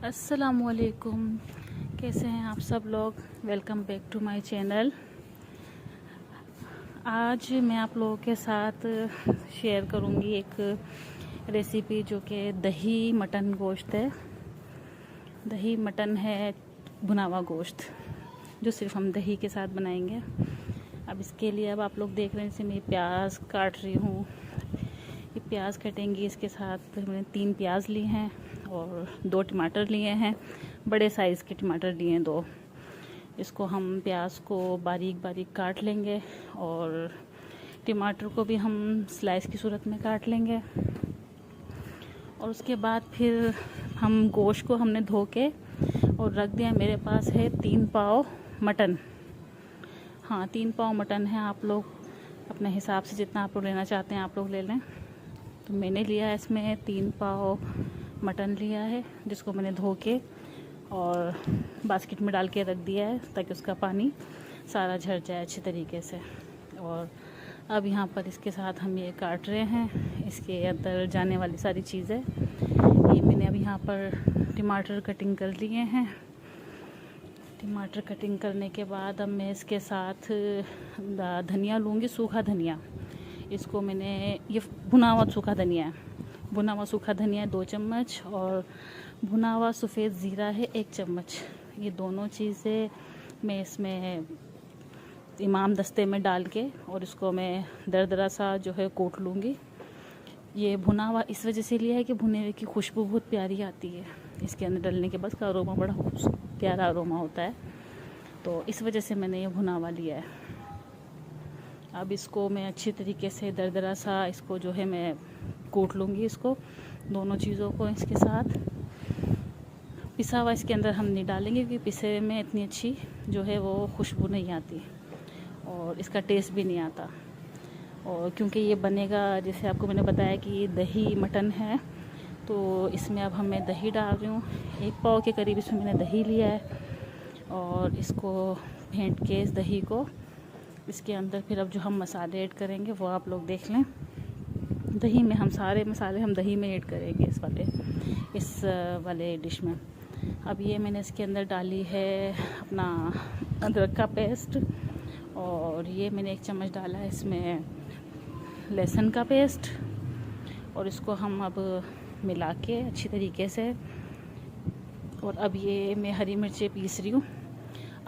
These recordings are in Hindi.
अस्सलामुअलैकुम, कैसे हैं आप सब लोग। Welcome back to my channel. आज मैं आप लोगों के साथ शेयर करूंगी एक रेसिपी जो कि दही मटन गोश्त है। दही मटन है भुना हुआ गोश्त जो सिर्फ हम दही के साथ बनाएंगे। अब इसके लिए अब आप लोग देख रहे हैं जैसे मैं प्याज काट रही हूँ। ये प्याज कटेंगी, इसके साथ मैंने 3 प्याज लिए हैं और 2 टमाटर लिए हैं, बड़े साइज़ के टमाटर लिए हैं 2। इसको हम प्याज को बारीक बारीक काट लेंगे और टमाटर को भी हम स्लाइस की सूरत में काट लेंगे। और उसके बाद फिर हम गोश्त को हमने धो के और रख दिया। मेरे पास है 3 पाव मटन। हाँ, 3 पाव मटन है। आप लोग अपने हिसाब से जितना आप लोग लेना चाहते हैं आप लोग ले लें। तो मैंने लिया इसमें 3 पाव मटन लिया है, जिसको मैंने धो के और बास्केट में डाल के रख दिया है ताकि उसका पानी सारा झड़ जाए अच्छे तरीके से। और अब यहाँ पर इसके साथ हम ये काट रहे हैं, इसके अंदर जाने वाली सारी चीज़ें। ये मैंने अब यहाँ पर टमाटर कटिंग कर लिए हैं। टमाटर कटिंग करने के बाद अब मैं इसके साथ धनिया लूँगी, सूखा धनिया। इसको मैंने ये भुना हुआ सूखा धनिया है, भुना हुआ सूखा धनिया 2 चम्मच और भुना हुआ सफ़ेद ज़ीरा है 1 चम्मच। ये दोनों चीज़ें मैं इसमें इमाम दस्ते में डाल के और इसको मैं दरदरा सा जो है कूट लूँगी। ये भुना हुआ इस वजह से लिया है कि भुने हुए की खुशबू बहुत प्यारी आती है इसके अंदर डलने के बाद, का अरोमा बड़ा प्यारा अरोमा होता है, तो इस वजह से मैंने ये भुना हुआ लिया है। अब इसको मैं अच्छी तरीके से दरदरा सा इसको जो है मैं कूट लूँगी। इसको दोनों चीज़ों को इसके साथ पिसा हुआ इसके अंदर हम नहीं डालेंगे क्योंकि पिसे में इतनी अच्छी जो है वो खुशबू नहीं आती और इसका टेस्ट भी नहीं आता। और क्योंकि ये बनेगा, जैसे आपको मैंने बताया कि ये दही मटन है, तो इसमें अब मैं दही डाल रही हूँ। 1 पाव के करीब इसमें मैंने दही लिया है और इसको फेंट के इस दही को इसके अंदर फिर अब जो हम मसाले ऐड करेंगे वो आप लोग देख लें। दही में हम सारे मसाले हम दही में ऐड करेंगे इस वाले डिश में। अब ये मैंने इसके अंदर डाली है अपना अदरक का पेस्ट और ये मैंने 1 चम्मच डाला है इसमें लहसुन का पेस्ट और इसको हम अब मिला के अच्छी तरीके से। और अब ये मैं हरी मिर्चें पीस रही हूँ।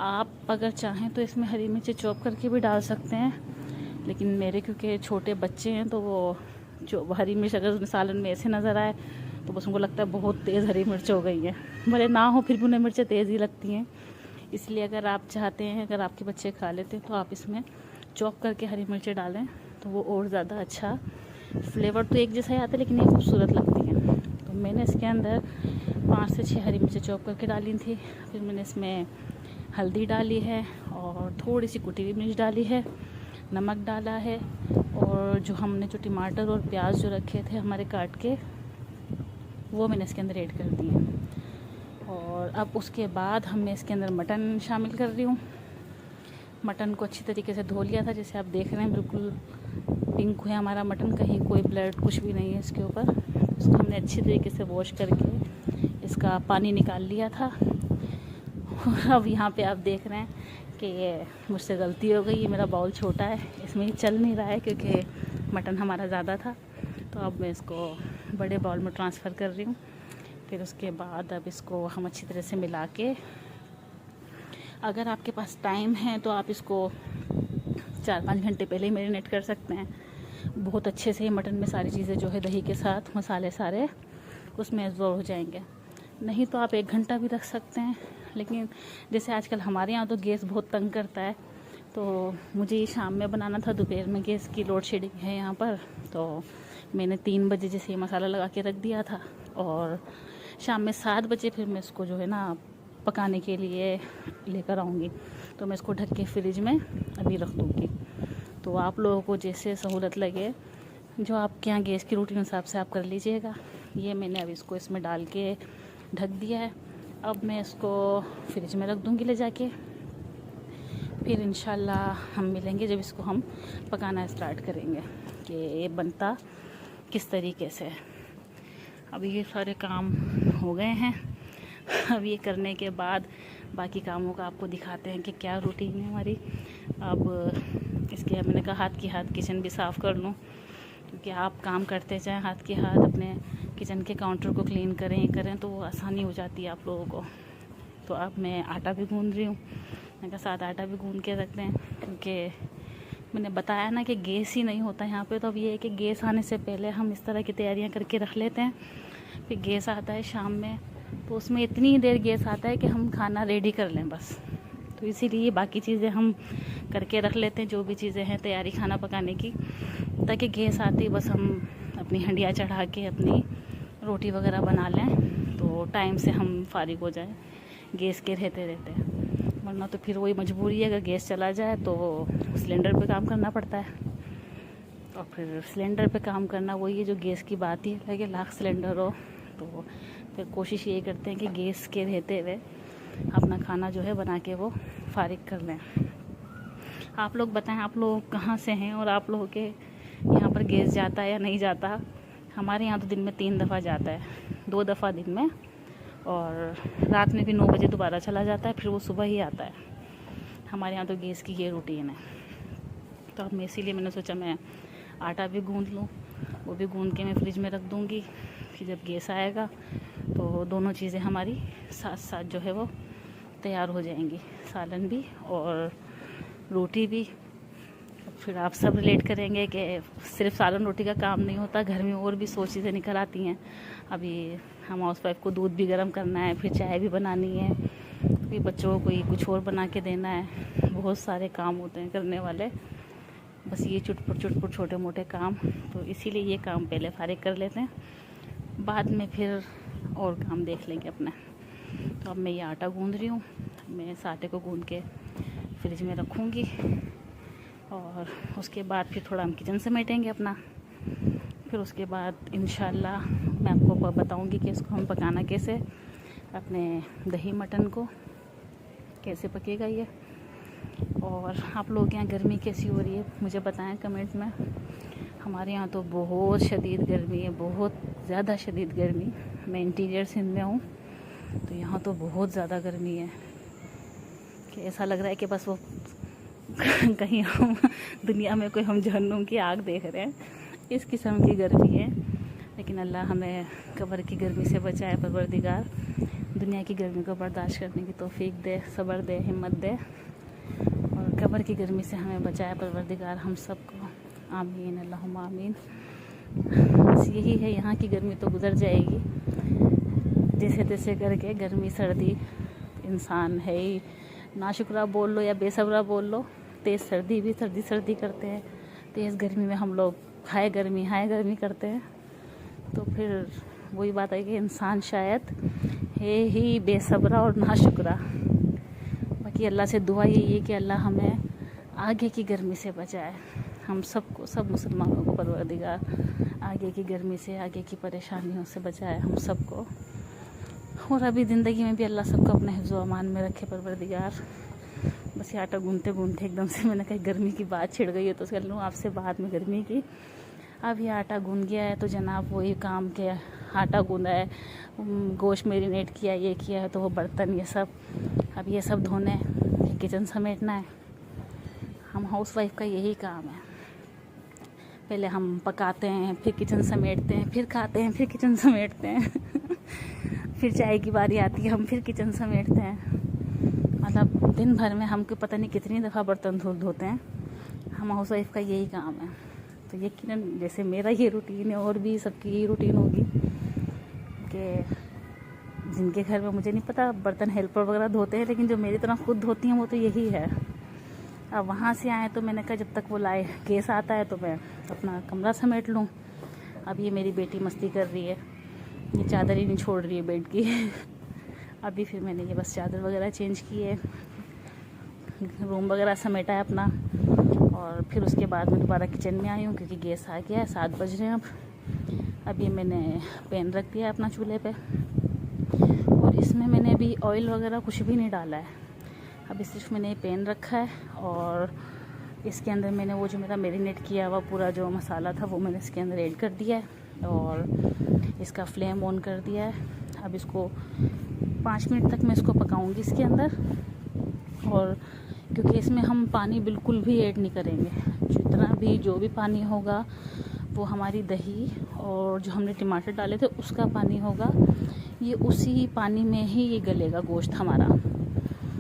आप अगर चाहें तो इसमें हरी मिर्चें चॉप करके भी डाल सकते हैं, लेकिन मेरे क्योंकि छोटे बच्चे हैं तो वो जो हरी मिर्च अगर सालन में ऐसे नज़र आए तो बस उनको लगता है बहुत तेज़ हरी मिर्च हो गई है। भले ना हो फिर भी उन्हें मिर्चें तेज़ ही लगती हैं। इसलिए अगर आप चाहते हैं, अगर आपके बच्चे खा लेते हैं तो आप इसमें चॉप करके हरी मिर्चें डालें तो वो और ज़्यादा अच्छा, फ्लेवर तो एक जैसा ही आता है लेकिन ये खूबसूरत लगती हैं। तो मैंने इसके अंदर 5 से 6 हरी मिर्चें चॉप करके डाली थी। फिर मैंने इसमें हल्दी डाली है और थोड़ी सी कुटी हुई मिर्च डाली है, नमक डाला है और जो हमने जो टमाटर और प्याज जो रखे थे हमारे काट के वो मैंने इसके अंदर ऐड कर दिए। और अब उसके बाद मैं इसके अंदर मटन शामिल कर रही हूँ। मटन को अच्छी तरीके से धो लिया था, जैसे आप देख रहे हैं बिल्कुल पिंक है हमारा मटन, कहीं कोई ब्लड कुछ भी नहीं है इसके ऊपर। इसको हमने अच्छी तरीके से वॉश करके इसका पानी निकाल लिया था। अब यहाँ पे आप देख रहे हैं कि ये मुझसे गलती हो गई, ये मेरा बाउल छोटा है, इसमें ही चल नहीं रहा है क्योंकि मटन हमारा ज़्यादा था। तो अब मैं इसको बड़े बाउल में ट्रांसफ़र कर रही हूँ। फिर उसके बाद अब इसको हम अच्छी तरह से मिला के, अगर आपके पास टाइम है तो आप इसको 4-5 घंटे पहले ही मैरिनेट कर सकते हैं। बहुत अच्छे से मटन में सारी चीज़ें जो है दही के साथ मसाले सारे उसमें एब्जॉर्ब हो जाएंगे। नहीं तो आप 1 घंटा भी रख सकते हैं, लेकिन जैसे आजकल हमारे यहाँ तो गैस बहुत तंग करता है, तो मुझे ये शाम में बनाना था, दोपहर में गैस की लोड शेडिंग है यहाँ पर, तो मैंने 3 बजे जैसे मसाला लगा के रख दिया था और शाम में 7 बजे फिर मैं इसको जो है ना पकाने के लिए लेकर आऊँगी। तो मैं इसको ढक के फ्रिज में अभी रख दूँगी। तो आप लोगों को जैसे सहूलत लगे, जो आपके यहाँ गैस की रूटीन हिसाब से आप कर लीजिएगा। ये मैंने अब इसको इसमें डाल के ढक दिया है। अब मैं इसको फ्रिज में रख दूँगी ले जाके। फिर इंशाल्लाह हम मिलेंगे जब इसको हम पकाना स्टार्ट करेंगे कि ये बनता किस तरीके से। अभी ये सारे काम हो गए हैं, अब ये करने के बाद बाकी कामों का आपको दिखाते हैं कि क्या रूटीन है हमारी। अब इसके मैंने कहा हाथ की हाथ किचन भी साफ़ कर लूँ, क्योंकि आप काम करते जाएं हाथ के हाथ अपने किचन के काउंटर को क्लीन करें तो वो आसानी हो जाती है आप लोगों को। तो अब मैं आटा भी गूंद रही हूँ, मैंने कहा साथ आटा भी गूंद के रख दें, क्योंकि मैंने बताया ना कि गैस ही नहीं होता यहाँ पे। तो अब ये है कि गैस आने से पहले हम इस तरह की तैयारियाँ करके रख लेते हैं, फिर गैस आता है शाम में तो उसमें इतनी ही देर गैस आता है कि हम खाना रेडी कर लें बस। तो इसीलिए बाकी चीज़ें हम करके रख लेते हैं, जो भी चीज़ें हैं तैयारी खाना पकाने की, ताकि गैस आती बस हम अपनी हंडिया चढ़ा के अपनी रोटी वगैरह बना लें तो टाइम से हम फारिग हो जाएं गैस के रहते रहते। वरना तो फिर वही मजबूरी है, अगर गैस चला जाए तो सिलेंडर पे काम करना पड़ता है, और फिर सिलेंडर पे काम करना वही है जो गैस की बात ही है कि लाख सिलेंडर हो। तो फिर कोशिश ये करते हैं कि गैस के रहते हुए अपना खाना जो है बना के वो फारिग कर लें। आप लोग बताएं आप लोग कहाँ से हैं और आप लोगों के यहाँ पर गैस जाता है या नहीं जाता। हमारे यहाँ तो दिन में 3 दफ़ा जाता है, 2 दफ़ा दिन में और रात में भी 9 बजे दोबारा चला जाता है, फिर वो सुबह ही आता है। हमारे यहाँ तो गैस की ये रूटीन है। तो अब मैं इसीलिए मैंने सोचा मैं आटा भी गूंद लूँ, वो भी गूंद के मैं फ्रिज में रख दूँगी, फिर जब गैस आएगा तो दोनों चीज़ें हमारी साथ साथ जो है वो तैयार हो जाएंगी, सालन भी और रोटी भी। फिर आप सब रिलेट करेंगे कि सिर्फ सालन रोटी का काम नहीं होता, घर में और भी 100 चीज़ें निकल आती हैं। अभी हम हाउस वाइफ को दूध भी गर्म करना है, फिर चाय भी बनानी है, फिर बच्चों को कोई कुछ और बना के देना है, बहुत सारे काम होते हैं करने वाले। बस ये चुटपुट छोटे मोटे काम, तो इसीलिए ये काम पहले फारिग कर लेते हैं, बाद में फिर और काम देख लेंगे अपना। तो अब मैं ये आटा गूंद रही हूँ, मैं इस आटे को गूंद के फ्रिज में रखूँगी और उसके बाद फिर थोड़ा हम किचन समेटेंगे अपना। फिर उसके बाद इंशाल्लाह मैं आपको बताऊंगी कि इसको हम पकाना कैसे, अपने दही मटन को कैसे पकेगा ये। और आप लोग के यहाँ गर्मी कैसी हो रही है मुझे बताएं कमेंट में। हमारे यहाँ तो बहुत शदीद गर्मी है, बहुत ज़्यादा शदीद गर्मी। मैं इंटीरियर सिंध में हूँ तो यहाँ तो बहुत ज़्यादा गर्मी है कि ऐसा लग रहा है कि बस वो कहीं हम दुनिया में कोई हम जहन्नुम की आग देख रहे हैं, इस किस्म की गर्मी है। लेकिन अल्लाह हमें कब्र की गर्मी से बचाए, परवरदिगार दुनिया की गर्मी को बर्दाश्त करने की तौफीक दे, सब्र दे, हिम्मत दे, और कब्र की गर्मी से हमें बचाए परवरदिगार हम सबको। आमीन अल्लाहुम्मा आमीन। बस यही है, यहाँ की गर्मी तो गुजर जाएगी जैसे तैसे करके। गर्मी सर्दी इंसान है ही, नाशुक्रा बोल लो या बेसब्रा बोल लो, तेज़ सर्दी भी सर्दी करते हैं, तेज़ गर्मी में हम लोग हाय गर्मी करते हैं। तो फिर वही बात है कि इंसान शायद है ही बेसब्रा और नाशुक्रा। बाकी अल्लाह से दुआ यही है कि अल्लाह हमें आगे की गर्मी से बचाए, हम सबको, सब मुसलमानों को परवरदिगार आगे की गर्मी से, आगे की परेशानियों से बचाए हम सबको। और अभी ज़िंदगी में भी अल्लाह सबको अपने हिफ्ज़ व अमान में रखे परवरदिगार। बस ये आटा गूंदते गूंदते एकदम से मैंने कहा गर्मी की बात छिड़ गई है तो कर लूँ आपसे बाद में गर्मी की। अब ये आटा गूंद गया है तो जनाब वही काम के आटा गूंदा है, गोश्त मैरिनेट किया, ये किया है, तो वो बर्तन ये सब अब ये सब धोने हैं, किचन समेटना है। हम हाउस वाइफ का यही काम है, पहले हम पकाते हैं, फिर किचन समेटते हैं, फिर खाते हैं, फिर किचन समेटते हैं फिर चाय की बारी आती है, हम फिर किचन समेटते हैं। मतलब दिन भर में हमको पता नहीं कितनी दफ़ा बर्तन धोते हैं। हम हाउस वाइफ का यही काम है। तो यकीनन जैसे मेरा ये रूटीन है और भी सबकी यही रूटीन होगी कि जिनके घर में मुझे नहीं पता बर्तन हेल्पर वगैरह धोते हैं, लेकिन जो मेरी तरह खुद धोती हैं वो तो यही है। अब वहाँ से आए तो मैंने कहा जब तक वो लाए गैस आता है तो मैं अपना कमरा समेट लूँ। अब ये मेरी बेटी मस्ती कर रही है, ये चादर ही नहीं छोड़ रही है बेड की अभी फिर मैंने ये बस चादर वगैरह चेंज की है, रूम वगैरह समेटा है अपना, और फिर उसके बाद मैं दोबारा किचन में आई हूँ क्योंकि गैस आ गया है, 7 बज रहे हैं अब ये मैंने पैन रख दिया अपना चूल्हे पे, और इसमें मैंने अभी ऑयल वगैरह कुछ भी नहीं डाला है। अभी सिर्फ मैंने पैन रखा है और इसके अंदर मैंने वो जो मेरा मैरिनेट किया हुआ पूरा जो मसाला था वो मैंने इसके अंदर ऐड कर दिया है और इसका फ्लेम ऑन कर दिया है। अब इसको 5 मिनट तक मैं इसको पकाऊंगी इसके अंदर। और क्योंकि इसमें हम पानी बिल्कुल भी ऐड नहीं करेंगे, जितना भी जो भी पानी होगा वो हमारी दही और जो हमने टमाटर डाले थे उसका पानी होगा, ये उसी पानी में ही ये गलेगा गोश्त हमारा।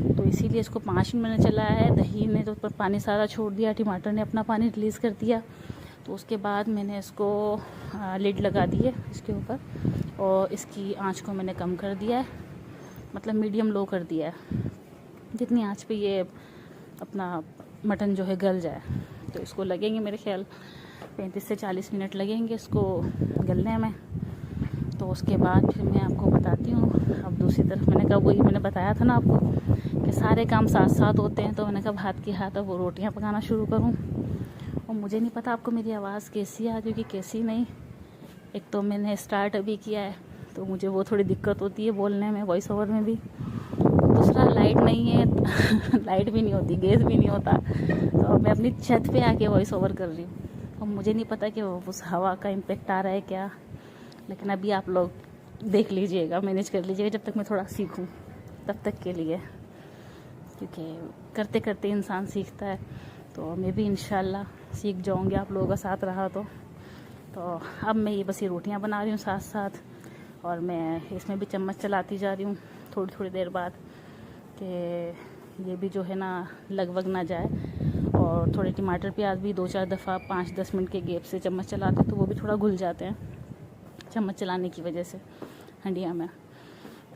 तो इसीलिए इसको 5 मिनट मैंने चलाया है। दही ने तो ऊपर पानी सारा छोड़ दिया, टमाटर ने अपना पानी रिलीज़ कर दिया। तो उसके बाद मैंने इसको लिड लगा दी है इसके ऊपर, और इसकी आंच को मैंने कम कर दिया है, मतलब मीडियम लो कर दिया है, जितनी आंच पे ये अपना मटन जो है गल जाए। तो इसको लगेंगे मेरे ख्याल 35 से 40 मिनट लगेंगे इसको गलने में। तो उसके बाद फिर मैं आपको बताती हूँ। अब दूसरी तरफ मैंने कहा, वही मैंने बताया था ना आपको कि सारे काम साथ साथ होते हैं, तो मैंने कहा हाथ के हाथ अब वो रोटियाँ पकाना शुरू करूँ। और मुझे नहीं पता आपको मेरी आवाज़ कैसी आ रही, कैसी नहीं। एक तो मैंने स्टार्ट अभी किया है, तो मुझे वो थोड़ी दिक्कत होती है बोलने में, वॉइस ओवर में भी। दूसरा लाइट नहीं है लाइट भी नहीं होती, गैस भी नहीं होता, तो मैं अपनी छत पे आके वॉइस ओवर कर रही हूँ। और मुझे नहीं पता कि उस हवा का इम्पेक्ट आ रहा है क्या, लेकिन अभी आप लोग देख लीजिएगा, मैनेज कर लीजिएगा जब तक मैं थोड़ा सीखूं, तब तक के लिए, क्योंकि करते करते इंसान सीखता है। तो मैं भी इंशाल्लाह सीख जाऊंगी आप लोगों का साथ रहा तो। अब मैं ये बस ये रोटियां बना रही हूँ साथ साथ, और मैं इसमें भी चम्मच चलाती जा रही हूँ थोड़ी थोड़ी देर बाद, कि ये भी जो है ना लगभग ना जाए। और थोड़े टमाटर प्याज भी 2-4 दफ़ा 5-10 मिनट के गैप से चम्मच चलाते तो वो भी थोड़ा घुल जाते हैं चम्मच चलाने की वजह से हंडिया में।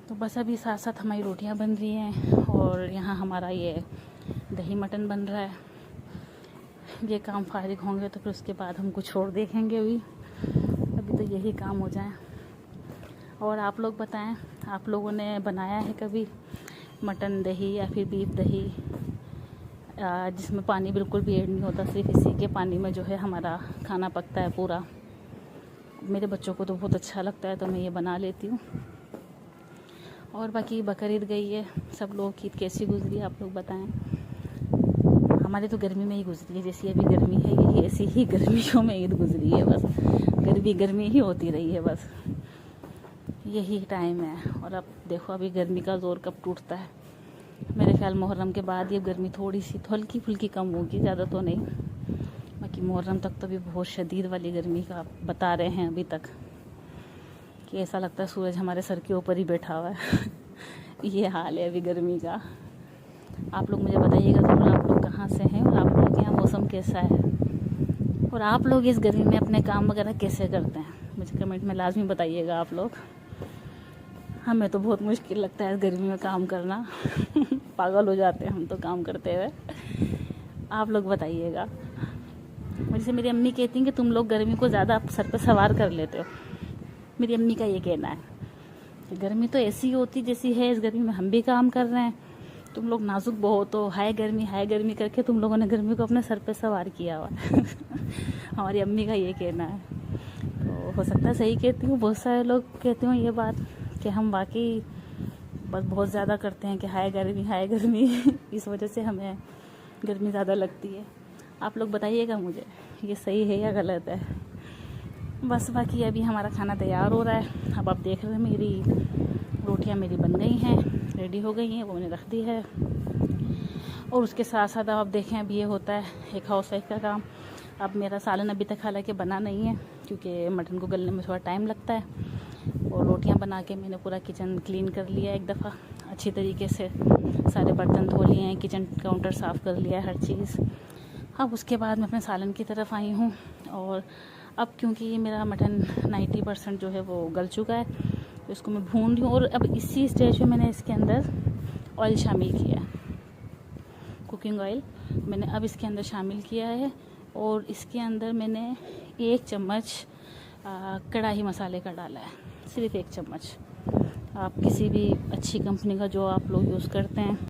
तो बस अभी साथ साथ हमारी रोटियां बन रही हैं, और यहाँ हमारा ये दही मटन बन रहा है। ये काम फारिग होंगे तो फिर उसके बाद हम कुछ और देखेंगे। अभी तो यही काम हो जाए। और आप लोग बताएं, आप लोगों ने बनाया है कभी मटन दही या फिर बीफ दही, जिसमें पानी बिल्कुल भी ऐड नहीं होता, सिर्फ इसी के पानी में जो है हमारा खाना पकता है पूरा। मेरे बच्चों को तो बहुत अच्छा लगता है, तो मैं ये बना लेती हूँ। और बाकी बकरीद गई है, सब लोग ईद कैसी गुजरी आप लोग बताएं। हमारी तो गर्मी में ही गुजरी है, जैसी अभी गर्मी है यही ऐसी ही गर्मियों में ईद गुजरी है, बस गर्मी ही होती रही है, बस यही टाइम है। और अब देखो अभी गर्मी का ज़ोर कब टूटता है। मेरे ख्याल मुहर्रम के बाद ये गर्मी थोड़ी सी हल्की फुल्की कम होगी, ज़्यादा तो नहीं। बाकी मुहर्रम तक तो भी बहुत शदीद वाली गर्मी का बता रहे हैं अभी तक, कि ऐसा लगता है सूरज हमारे सर के ऊपर ही बैठा हुआ है ये हाल है अभी गर्मी का। आप लोग मुझे बताइएगा ज़रूर, आप लोग कहाँ से हैं और आप लोग के यहाँ मौसम कैसा है, और आप लोग इस गर्मी में अपने काम वगैरह कैसे करते हैं, मुझे कमेंट में लाजमी बताइएगा आप लोग। हमें तो बहुत मुश्किल लगता है इस गर्मी में काम करना पागल हो जाते हैं हम तो काम करते हुए। आप लोग बताइएगा। मुझसे मेरी अम्मी कहती हैं कि तुम लोग गर्मी को ज़्यादा सर पे सवार कर लेते हो। मेरी अम्मी का ये कहना है कि गर्मी तो ऐसी होती जैसी है, इस गर्मी में हम भी काम कर रहे हैं, तुम लोग नाजुक बहुत हो, हाय गर्मी करके तुम लोगों ने गर्मी को अपने सर पे सवार किया हुआ हमारी अम्मी का ये कहना है। तो हो सकता है सही कहती हूँ, बहुत सारे लोग कहते हो ये बात कि हम वाकई बस बहुत ज़्यादा करते हैं कि हाय गर्मी इस वजह से हमें गर्मी ज़्यादा लगती है। आप लोग बताइएगा मुझे ये सही है या गलत है। बस बाकी अभी हमारा खाना तैयार हो रहा है। अब आप देख रहे हैं मेरी रोटियां मेरी बन गई हैं, रेडी हो गई हैं, वो मैंने रख दी है। और उसके साथ साथ अब आप देखें, अब ये होता है एक हाउस वाइफ का काम। अब मेरा सालन अभी तक हालांकि बना नहीं है, क्योंकि मटन को गलने में थोड़ा टाइम लगता है। और रोटियां बना के मैंने पूरा किचन क्लीन कर लिया एक दफ़ा अच्छी तरीके से, सारे बर्तन धो लिए हैं, किचन काउंटर साफ़ कर लिया है, हर चीज़। अब उसके बाद मैं अपने सालन की तरफ आई हूँ। और अब क्योंकि ये मेरा मटन 90% जो है वो गल चुका है, तो इसको मैं भून रही हूँ। और अब इसी स्टेज में मैंने इसके अंदर ऑयल शामिल किया है, कुकिंग ऑयल मैंने अब इसके अंदर शामिल किया है। और इसके अंदर मैंने 1 चम्मच कढ़ाई मसाले का डाला है, सिर्फ 1 चम्मच। आप किसी भी अच्छी कंपनी का जो आप लोग यूज़ करते हैं